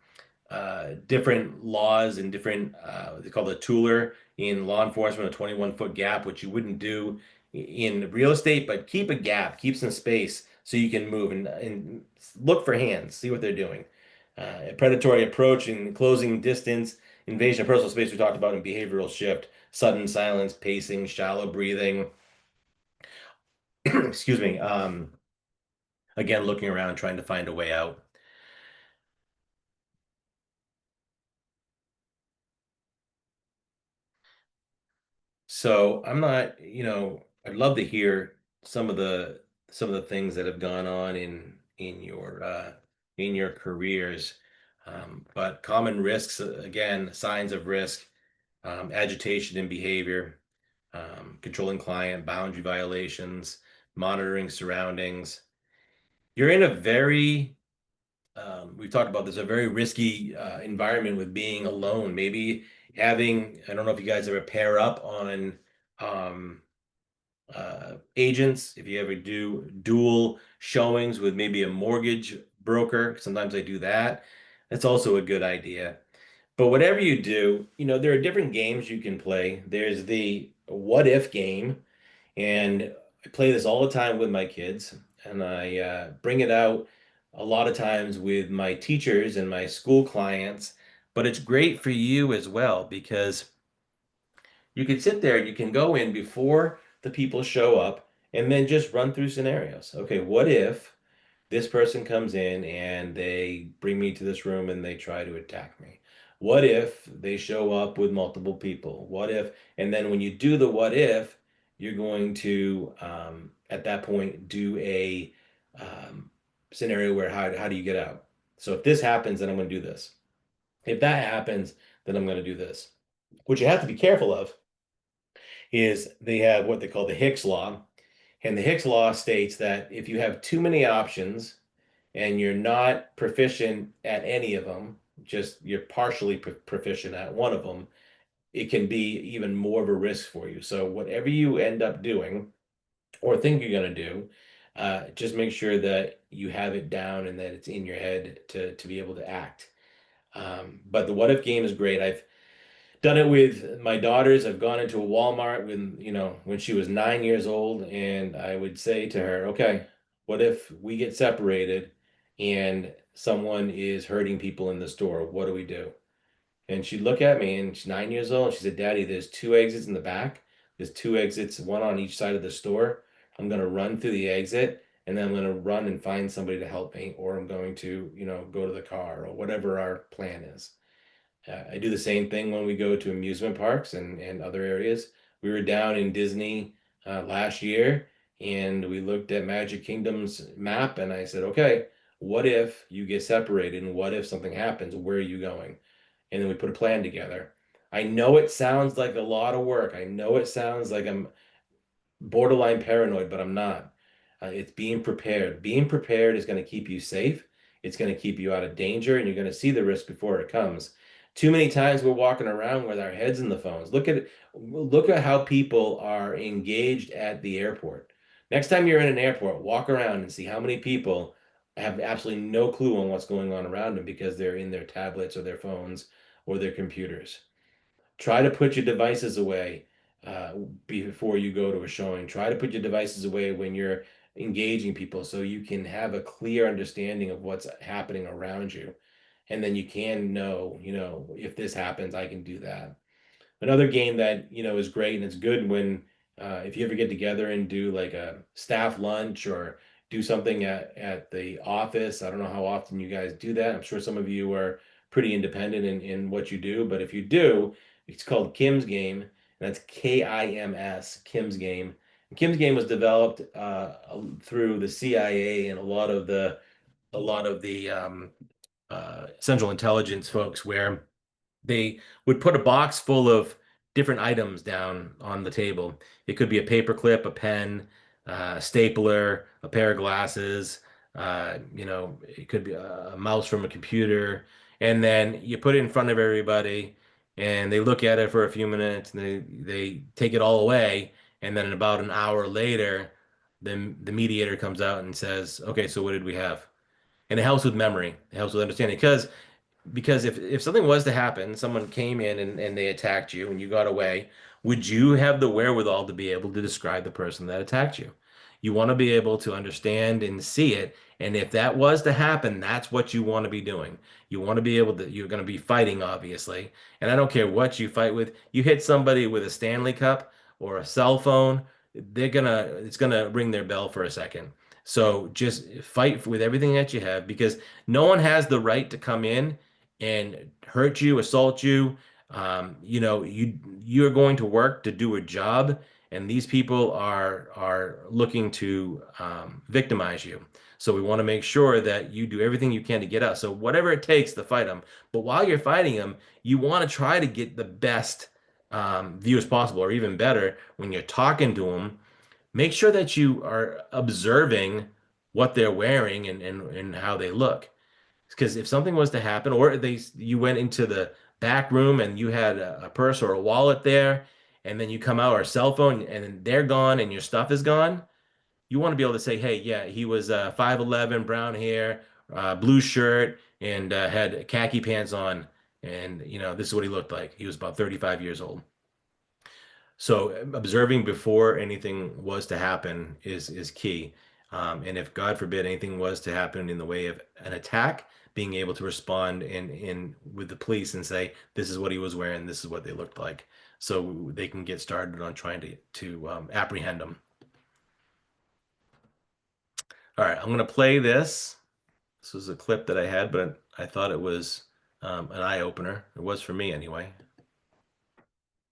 different laws and different, they call it a tooler in law enforcement, a 21-foot gap, which you wouldn't do in real estate, but keep a gap, keep some space so you can move and look for hands, see what they're doing. A predatory approach and closing distance Invasion of personal space we talked about in behavioral shift, sudden silence, pacing, shallow breathing. Excuse me. Again, looking around, trying to find a way out. So I'm not, I'd love to hear some of the things that have gone on in your careers. But common risks, again, signs of risk, agitation in behavior, controlling client, boundary violations, monitoring surroundings. You're in a very we've talked about this, a very risky environment with being alone. Maybe having, I don't know if you guys ever pair up on um, agents, if you ever do dual showings with maybe a mortgage broker. Sometimes I do that. That's also a good idea. But whatever you do, there are different games you can play. There's the what if game, and I play this all the time with my kids, and I bring it out a lot of times with my teachers and my school clients. But it's great for you as well because you can sit there, you can go in before the people show up and then just run through scenarios. Okay, what if this person comes in and they bring me to this room and they try to attack me? What if they show up with multiple people? What if, and then when you do the what if, you're going to, at that point, do a scenario where how do you get out? So if this happens, then I'm going to do this. If that happens, then I'm going to do this. What you have to be careful of is they have what they call the Hicks law. And the Hicks law states that if you have too many options and you're not proficient at any of them, just you're partially proficient at one of them, it can be even more of a risk for you. So whatever you end up doing or think you're going to do, just make sure that you have it down and that it's in your head to be able to act. But the what if game is great. I've done it with my daughters. I've gone into a Walmart when she was 9 years old, and I would say to her, okay, what if we get separated and someone is hurting people in the store? What do we do? And she'd look at me, and she's 9 years old, and she said, Daddy, there's two exits in the back. There's two exits, one on each side of the store. I'm going to run through the exit, and then I'm going to run and find somebody to help me, or I'm going to, go to the car or whatever our plan is. I do the same thing when we go to amusement parks and other areas. We were down in Disney last year and we looked at Magic Kingdom's map and I said, okay, what if you get separated and what if something happens? Where are you going? And then we put a plan together. I know it sounds like a lot of work. I know it sounds like I'm borderline paranoid, but I'm not. It's being prepared. Being prepared is going to keep you safe. It's going to keep you out of danger, and you're going to see the risk before it comes. Too many times we're walking around with our heads in the phones. Look at how people are engaged at the airport. Next time you're in an airport, walk around and see how many people have absolutely no clue on what's going on around them because they're in their tablets or their phones or their computers. Try to put your devices away uh, before you go to a showing. Try to put your devices away when you're engaging people so you can have a clear understanding of what's happening around you. And then you can know, if this happens, I can do that. Another game that is great and it's good when if you ever get together and do like a staff lunch or do something at the office. I don't know how often you guys do that. I'm sure some of you are pretty independent in what you do, but if you do, it's called Kim's Game, and that's KIMS, Kim's Game. And Kim's Game was developed through the CIA and a lot of the Central Intelligence folks, where they would put a box full of different items down on the table. It could be a paper clip, a pen, a stapler, a pair of glasses, it could be a mouse from a computer. And then you put it in front of everybody and they look at it for a few minutes and they take it all away. And then about an hour later, the mediator comes out and says, okay, so what did we have? And it helps with memory. It helps with understanding because if something was to happen, someone came in and they attacked you and you got away, would you have the wherewithal to be able to describe the person that attacked you? You want to be able to understand and see it. And if that was to happen, that's what you want to be doing. You want to be able to, you're going to be fighting, obviously. And I don't care what you fight with. You hit somebody with a Stanley Cup or a cell phone, it's gonna ring their bell for a second. So just fight with everything that you have because no one has the right to come in and hurt you, assault you. You're going to work to do a job, and these people are looking to victimize you. So we want to make sure that you do everything you can to get out. So whatever it takes to fight them. But while you're fighting them, you want to try to get the best view as possible, or even better, when you're talking to them, make sure that you are observing what they're wearing and how they look. Because if something was to happen, or you went into the back room and you had a purse or a wallet there, and then you come out or a cell phone and they're gone and your stuff is gone, you want to be able to say, hey, yeah, he was 5'11", brown hair, blue shirt, and had khaki pants on, and this is what he looked like. He was about 35 years old. So observing before anything was to happen is key. And if God forbid anything was to happen in the way of an attack, being able to respond in with the police and say, this is what he was wearing, this is what they looked like, so they can get started on trying to apprehend them. All right, I'm going to play this. This was a clip that I had, but I thought it was an eye opener. It was for me anyway.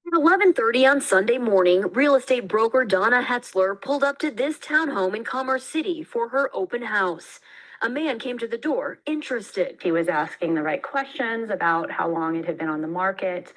At 11:30 on Sunday morning, real estate broker Donna Hetzler pulled up to this townhome in Commerce City for her open house. A man came to the door, interested. He was asking the right questions about how long it had been on the market.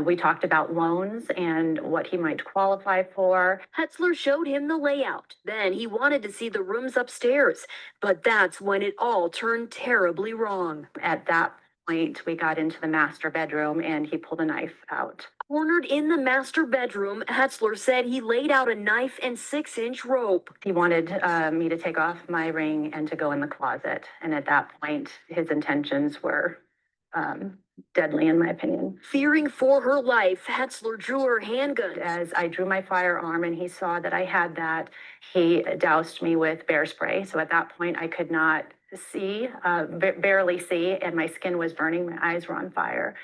We talked about loans and what he might qualify for. Hetzler showed him the layout. Then he wanted to see the rooms upstairs. But that's when it all turned terribly wrong. At that point, we got into the master bedroom and he pulled a knife out. Cornered in the master bedroom, Hetzler said he laid out a knife and 6-inch rope. He wanted me to take off my ring and to go in the closet. And at that point, his intentions were deadly, in my opinion. Fearing for her life, Hetzler drew her handgun. As I drew my firearm and he saw that I had that, he doused me with bear spray. So at that point, I could not see, barely see, and my skin was burning. My eyes were on fire.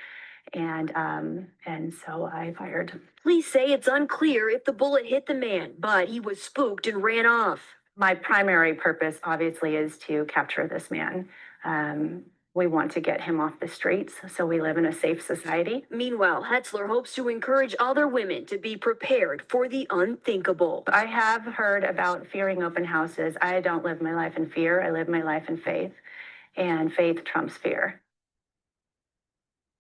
And so I fired. Police say it's unclear if the bullet hit the man, but he was spooked and ran off. My primary purpose, obviously, is to capture this man. We want to get him off the streets so we live in a safe society. Meanwhile, Hetzler hopes to encourage other women to be prepared for the unthinkable. I have heard about fearing open houses. I don't live my life in fear. I live my life in faith, and faith trumps fear.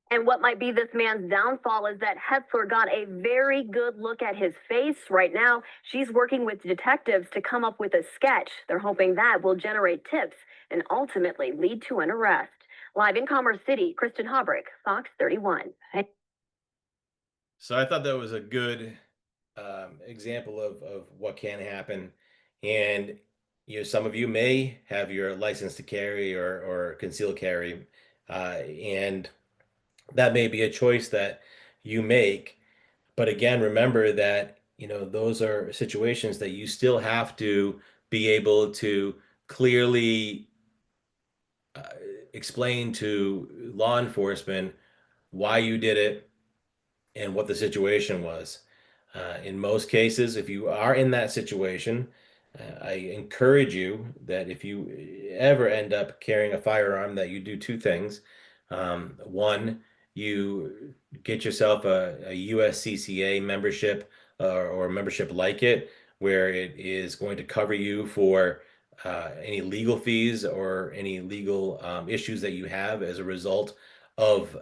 And what might be this man's downfall is that Hetzler got a very good look at his face. Right now, she's working with detectives to come up with a sketch. They're hoping that will generate tips and ultimately lead to an arrest. Live in Commerce City, Kristen Hobrick, Fox 31.
So I thought that was a good example of what can happen. And some of you may have your license to carry or concealed carry, and that may be a choice that you make. But again, remember that those are situations that you still have to be able to clearly uh, explain to law enforcement why you did it and what the situation was. In most cases, if you are in that situation, I encourage you that if you ever end up carrying a firearm, that you do two things. One, you get yourself a USCCA membership or a membership like it, where it is going to cover you for any legal fees or any legal issues that you have as a result of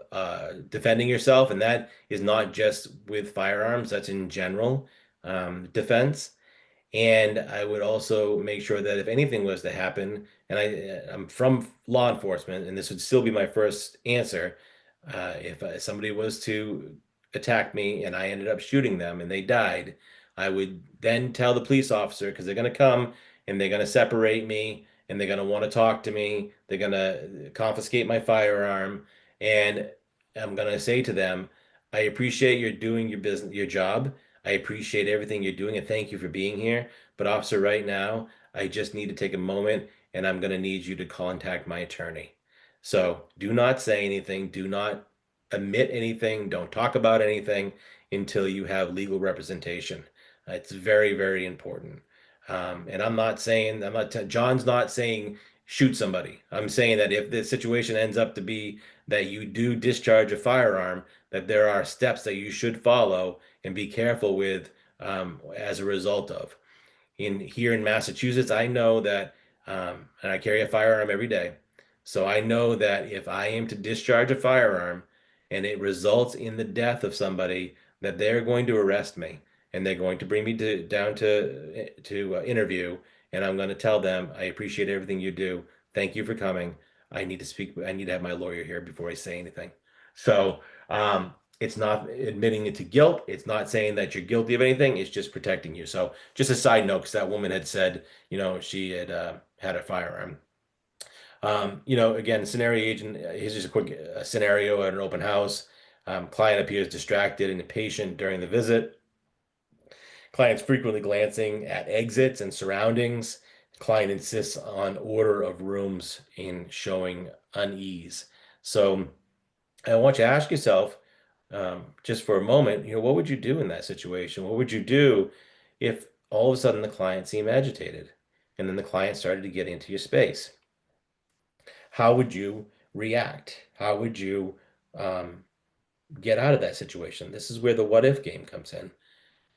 defending yourself. And that is not just with firearms, that's in general defense. And I would also make sure that if anything was to happen, and I'm from law enforcement, and this would still be my first answer, if somebody was to attack me and I ended up shooting them and they died, I would then tell the police officer, because they're going to come and they're going to separate me and they're going to want to talk to me. They're going to confiscate my firearm, and I'm going to say to them, I appreciate you're doing your business, your job. I appreciate everything you're doing and thank you for being here. But officer, right now, I just need to take a moment and I'm going to need you to contact my attorney. So do not say anything. Do not admit anything. Don't talk about anything until you have legal representation. It's very, very important. And I'm not saying, John's not saying shoot somebody. I'm saying that if the situation ends up to be that you do discharge a firearm, that there are steps that you should follow and be careful with as a result of. Here in Massachusetts, I know that, and I carry a firearm every day. So I know that if I am to discharge a firearm and it results in the death of somebody, that they're going to arrest me and they're going to bring me down to interview, and I'm going to tell them, I appreciate everything you do. Thank you for coming. I need to speak. I need to have my lawyer here before I say anything. So it's not admitting it to guilt. It's not saying that you're guilty of anything. It's just protecting you. So just a side note, because that woman had said, she had had a firearm. Again, scenario agent, here's just a quick scenario at an open house. Client appears distracted and impatient during the visit. Client's frequently glancing at exits and surroundings. Client insists on order of rooms and showing unease. So I want you to ask yourself, just for a moment, what would you do in that situation? What would you do if all of a sudden the client seemed agitated and then the client started to get into your space? How would you react? How would you get out of that situation? This is where the what if game comes in.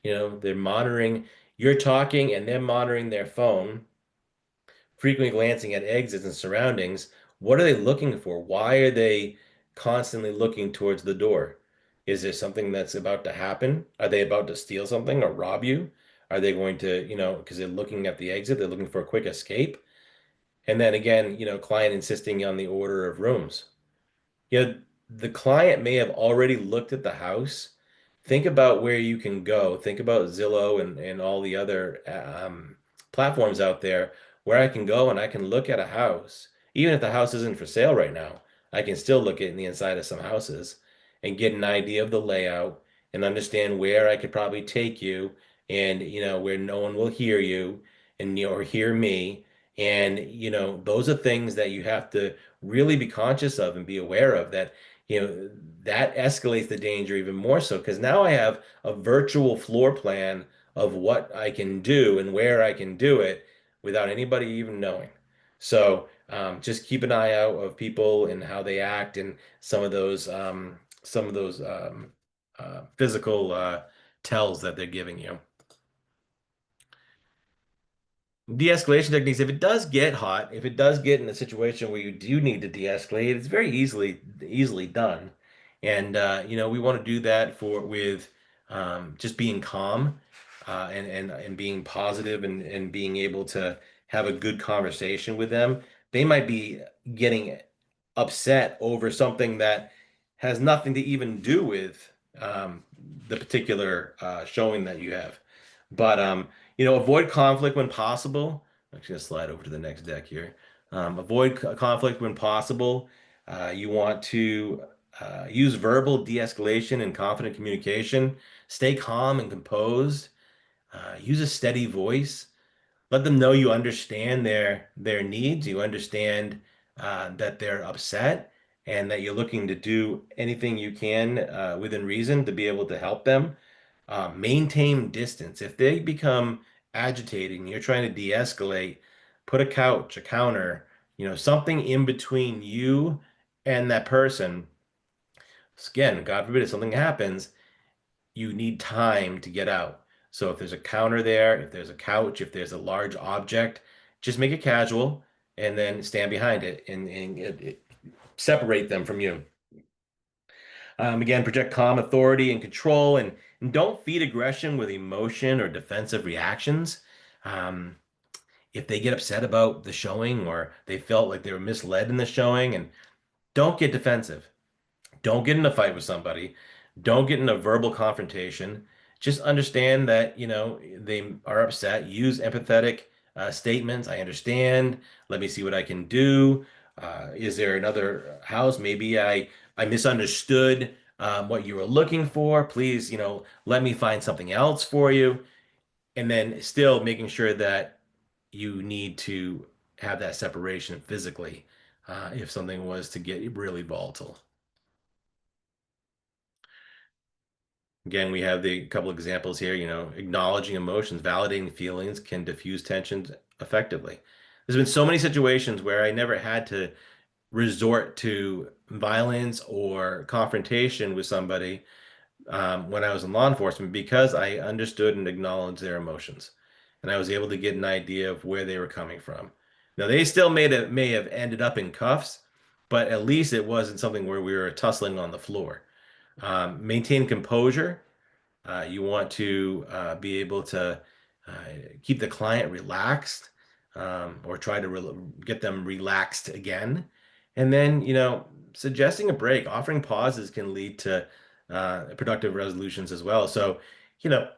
They're monitoring, you're talking and they're monitoring their phone, frequently glancing at exits and surroundings. What are they looking for? Why are they constantly looking towards the door? Is there something that's about to happen? Are they about to steal something or rob you? Are they going to, because they're looking at the exit, they're looking for a quick escape? And then again, client insisting on the order of rooms. The client may have already looked at the house. Think about where you can go. Think about Zillow and all the other platforms out there where I can go and I can look at a house. Even if the house isn't for sale right now, I can still look at the inside of some houses and get an idea of the layout and understand where I could probably take you and, where no one will hear you and, or hear me. And, those are things that you have to really be conscious of and be aware of that that escalates the danger even more so because now I have a virtual floor plan of what I can do and where I can do it without anybody even knowing. So just keep an eye out of people and how they act and some of those physical tells that they're giving you. De-escalation techniques, if it does get hot, if it does get in a situation where you do need to de-escalate, it's very easily done. And we want to do that with just being calm and being positive and being able to have a good conversation with them. They might be getting upset over something that has nothing to even do with the particular showing that you have. But avoid conflict when possible. I'm just gonna slide over to the next deck here. Avoid conflict when possible. You want to use verbal de-escalation and confident communication. Stay calm and composed. Use a steady voice. Let them know you understand their needs. You understand that they're upset and that you're looking to do anything you can within reason to be able to help them. Maintain distance. If they become agitating, you're trying to de-escalate, put a couch, a counter, something in between you and that person. Again, God forbid if something happens, you need time to get out. So if there's a counter there, if there's a couch, if there's a large object, just make it casual and then stand behind it and separate them from you. Again, project calm authority and control and don't feed aggression with emotion or defensive reactions. Um, if they get upset about the showing or they felt like they were misled in the showing, and don't get defensive. Don't get in a fight with somebody. Don't get in a verbal confrontation. Just understand that, they are upset. Use empathetic statements. I understand. Let me see what I can do. Is there another house? Maybe I misunderstood what you were looking for. Please, let me find something else for you. And then still making sure that you need to have that separation physically if something was to get really volatile. Again, we have the couple examples here, acknowledging emotions, validating feelings can diffuse tensions effectively. There's been so many situations where I never had to resort to violence or confrontation with somebody when I was in law enforcement because I understood and acknowledged their emotions. And I was able to get an idea of where they were coming from. Now, they still may have ended up in cuffs, but at least it wasn't something where we were tussling on the floor. Maintain composure. You want to be able to uh, keep the client relaxed or try to get them relaxed again. And then, suggesting a break, offering pauses can lead to productive resolutions as well. So, you know,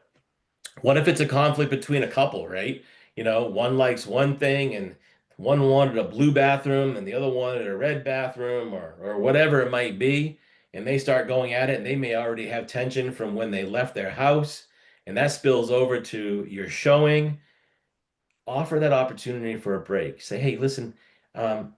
what if it's a conflict between a couple, right? One likes one thing and one wanted a blue bathroom and the other wanted a red bathroom or whatever it might be. And they start going at it and they may already have tension from when they left their house. And that spills over to your showing. Offer that opportunity for a break. Say, hey, listen, um,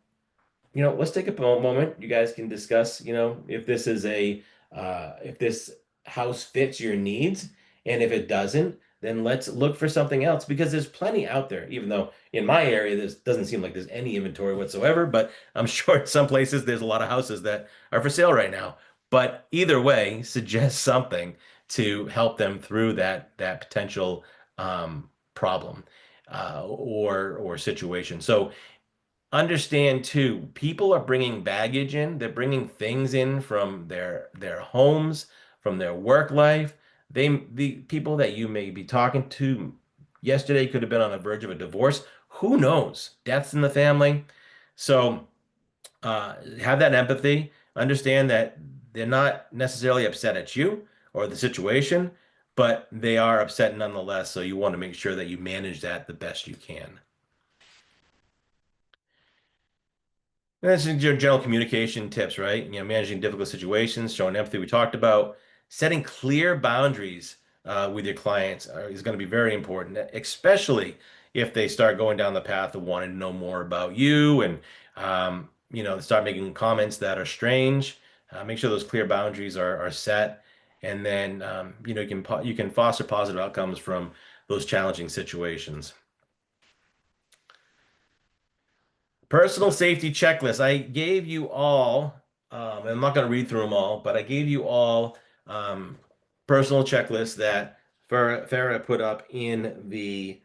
let's take a moment. You guys can discuss, if this is if this house fits your needs, and if it doesn't, then let's look for something else because there's plenty out there. Even though in my area, this doesn't seem like there's any inventory whatsoever, but I'm sure in some places there's a lot of houses that are for sale right now. But either way, suggest something to help them through that potential problem or situation. So understand too, people are bringing baggage in. They're bringing things in from their homes, from their work life. The people that you may be talking to yesterday could have been on the verge of a divorce. Who knows? Deaths in the family. So have that empathy. Understand that they're not necessarily upset at you or the situation, but they are upset nonetheless. So you want to make sure that you manage that the best you can. And that's your general communication tips, right? Managing difficult situations, showing empathy, we talked about. Setting clear boundaries with your clients is going to be very important, especially if they start going down the path of wanting to know more about you and, start making comments that are strange. Make sure those clear boundaries are set. And then, you can foster positive outcomes from those challenging situations. Personal safety checklist. I gave you all, and I'm not going to read through them all, but I gave you all personal checklists that Farah put up in the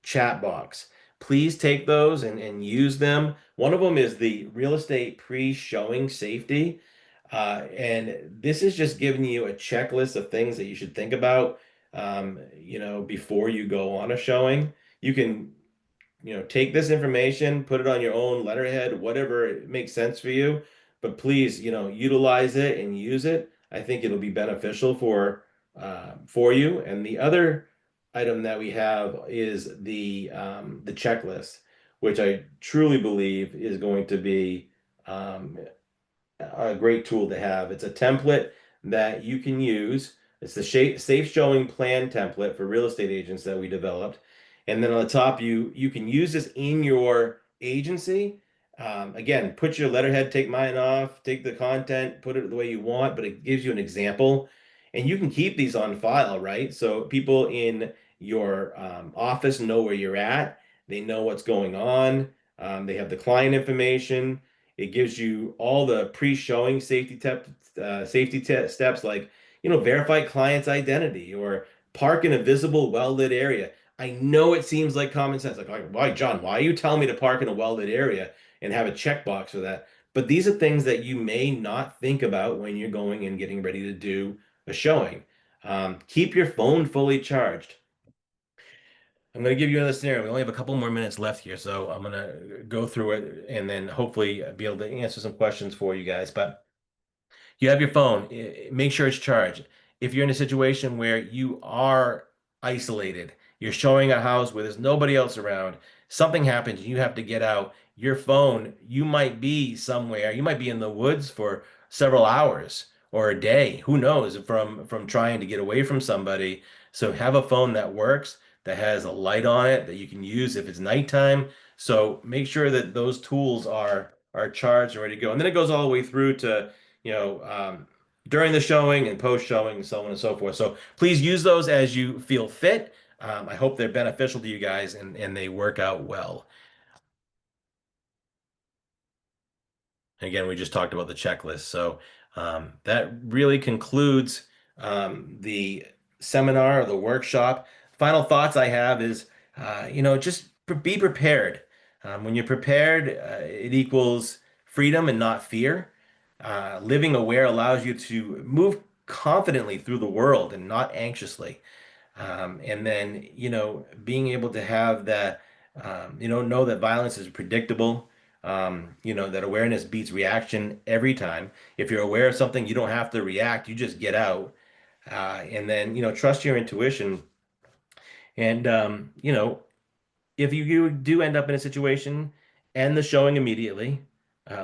chat box. Please take those and use them. One of them is the real estate pre-showing safety. And this is just giving you a checklist of things that you should think about, before you go on a showing. You can take this information, put it on your own letterhead, whatever makes sense for you. But please, utilize it and use it. I think it'll be beneficial for you. And the other item that we have is the checklist, which I truly believe is going to be a great tool to have. It's a template that you can use. It's the safe showing plan template for real estate agents that we developed. And then on the top, you can use this in your agency. Again, put your letterhead, take mine off, take the content, put it the way you want, but it gives you an example. And you can keep these on file, right? So people in your office know where you're at. They know what's going on. They have the client information. It gives you all the pre-showing steps like, verify client's identity or park in a visible, well-lit area. I know it seems like common sense. Like, why, John, why are you telling me to park in a well-lit area and have a checkbox for that? But these are things that you may not think about when you're going and getting ready to do a showing. Keep your phone fully charged. I'm going to give you another scenario. We only have a couple more minutes left here, so I'm going to go through it and then hopefully be able to answer some questions for you guys. But you have your phone, make sure it's charged. If you're in a situation where you are isolated, you're showing a house where there's nobody else around, something happens, you have to get out, your phone, you might be somewhere, you might be in the woods for several hours, or a day, who knows, from trying to get away from somebody. So have a phone that works, that has a light on it that you can use if it's nighttime. So make sure that those tools are charged and ready to go. And then it goes all the way through to, during the showing and post showing and so on and so forth. So please use those as you feel fit. I hope they're beneficial to you guys and they work out well. Again, we just talked about the checklist. So that really concludes the seminar or the workshop. Final thoughts I have is, just be prepared. When you're prepared, it equals freedom and not fear. Living aware allows you to move confidently through the world and not anxiously. And then, being able to have that, know that violence is predictable, that awareness beats reaction every time. If you're aware of something, you don't have to react, you just get out. And then, trust your intuition. And, if you do end up in a situation, end the showing immediately,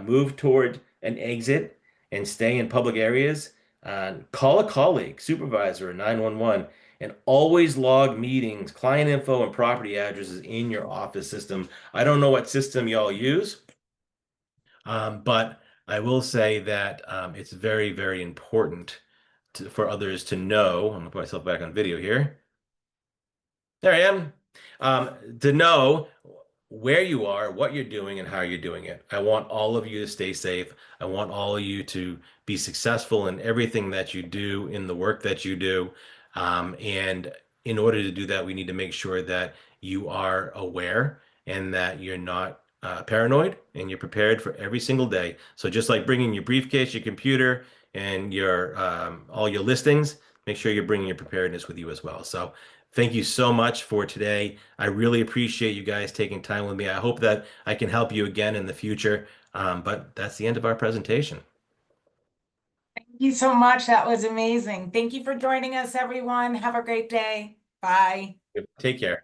move toward an exit and stay in public areas, call a colleague, supervisor, or 911, and always log meetings, client info, and property addresses in your office system. I don't know what system y'all use, but I will say that it's very, very important for others to know. I'm gonna put myself back on video here. There I am. To know where you are, what you're doing, and how you're doing it. I want all of you to stay safe. I want all of you to be successful in everything that you do, in the work that you do. And in order to do that, we need to make sure that you are aware and that you're not paranoid and you're prepared for every single day. So just like bringing your briefcase, your computer, and your all your listings, make sure you're bringing your preparedness with you as well. So thank you so much for today. I really appreciate you guys taking time with me. I hope that I can help you again in the future. But that's the end of our presentation.
Thank you so much. That was amazing. Thank you for joining us, everyone. Have a great day. Bye.
Take care.